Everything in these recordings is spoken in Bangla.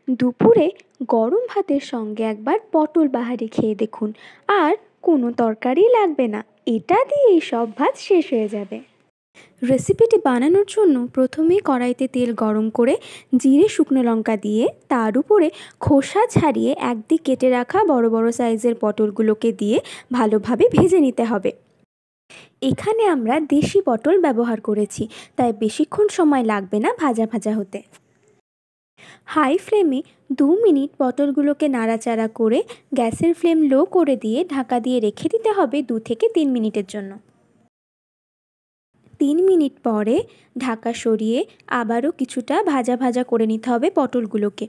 দুপুরে গরম ভাতের সঙ্গে একবার পটল বাহারি খেয়ে দেখুন, আর কোনো তরকারি লাগবে না, এটা দিয়েই সব ভাত শেষ হয়ে যাবে। রেসিপিটি বানানোর জন্য প্রথমেই কড়াইতে তেল গরম করে জিরে শুকনো লঙ্কা দিয়ে তার উপরে খোসা ছাড়িয়ে একদিক কেটে রাখা বড় বড় সাইজের পটলগুলোকে দিয়ে ভালোভাবে ভেজে নিতে হবে। এখানে আমরা দেশি পটল ব্যবহার করেছি, তাই বেশিক্ষণ সময় লাগবে না ভাজা ভাজা হতে। হাই ফ্লেমে 2 মিনিট পটলগুলোকে নাড়াচাড়া করে গ্যাসের ফ্লেম লো করে দিয়ে ঢাকা দিয়ে রেখে দিতে হবে 2 থেকে 3 মিনিটের জন্য। 3 মিনিট পরে ঢাকা সরিয়ে আবারও কিছুটা ভাজা ভাজা করে নিতে হবে পটলগুলোকে।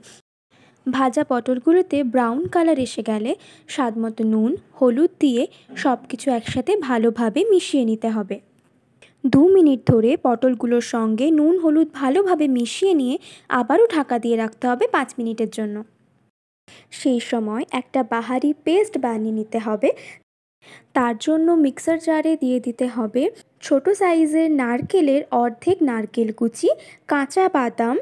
ভাজা পটলগুলোতে ব্রাউন কালার এসে গেলে স্বাদমতো নুন হলুদ দিয়ে সব কিছু একসাথে ভালোভাবে মিশিয়ে নিতে হবে। 2 মিনিট ধরে পটলগুলোর সঙ্গে নুন হলুদ ভালোভাবে মিশিয়ে নিয়ে আবারও ঢাকা দিয়ে রাখতে হবে 5 মিনিটের জন্য। সেই সময় একটা বাহারি পেস্ট বানিয়ে নিতে হবে। তার জন্য মিক্সার জারে দিয়ে দিতে হবে ছোট সাইজের নারকেলের অর্ধেক নারকেল কুচি, কাঁচা বাদাম,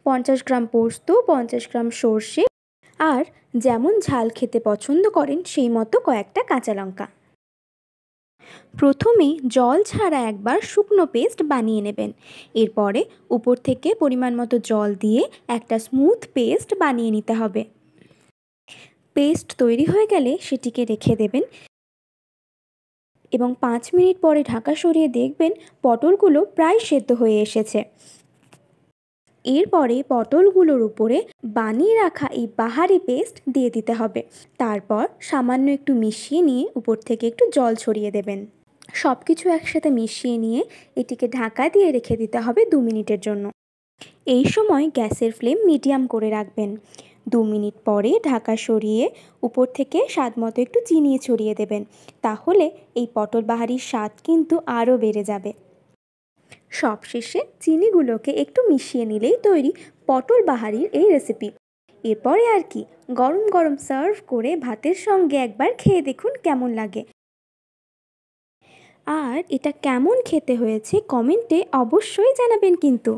50 গ্রাম পোস্ত, 50 গ্রাম সর্ষে আর যেমন ঝাল খেতে পছন্দ করেন সেই মতো কয়েকটা কাঁচা লঙ্কা। প্রথমে জল ছাড়া একবার শুকনো পেস্ট বানিয়ে নেবেন। এরপরে উপর থেকে পরিমাণ মতো জল দিয়ে একটা স্মুথ পেস্ট বানিয়ে নিতে হবে। পেস্ট তৈরি হয়ে গেলে সেটিকে রেখে দেবেন এবং 5 মিনিট পরে ঢাকা সরিয়ে দেখবেন পটলগুলো প্রায় সেদ্ধ হয়ে এসেছে। এরপরে পটলগুলোর উপরে বানিয়ে রাখা এই বাহারি পেস্ট দিয়ে দিতে হবে। তারপর সামান্য একটু মিশিয়ে নিয়ে উপর থেকে একটু জল ছড়িয়ে দেবেন। সব কিছু একসাথে মিশিয়ে নিয়ে এটিকে ঢাকা দিয়ে রেখে দিতে হবে 2 মিনিটের জন্য। এই সময় গ্যাসের ফ্লেম মিডিয়াম করে রাখবেন। 2 মিনিট পরে ঢাকা সরিয়ে উপর থেকে স্বাদমতো একটু চিনি ছড়িয়ে দেবেন। তাহলে এই পটল বাহারির স্বাদ কিন্তু আরও বেড়ে যাবে। সবশেষে চিনিগুলোকে একটু মিশিয়ে নিলেই তৈরি পটল বাহারির এই রেসিপি। এরপরে আর কি, গরম গরম সার্ভ করে ভাতের সঙ্গে একবার খেয়ে দেখুন কেমন লাগে। আর এটা কেমন খেতে হয়েছে কমেন্টে অবশ্যই জানাবেন কিন্তু।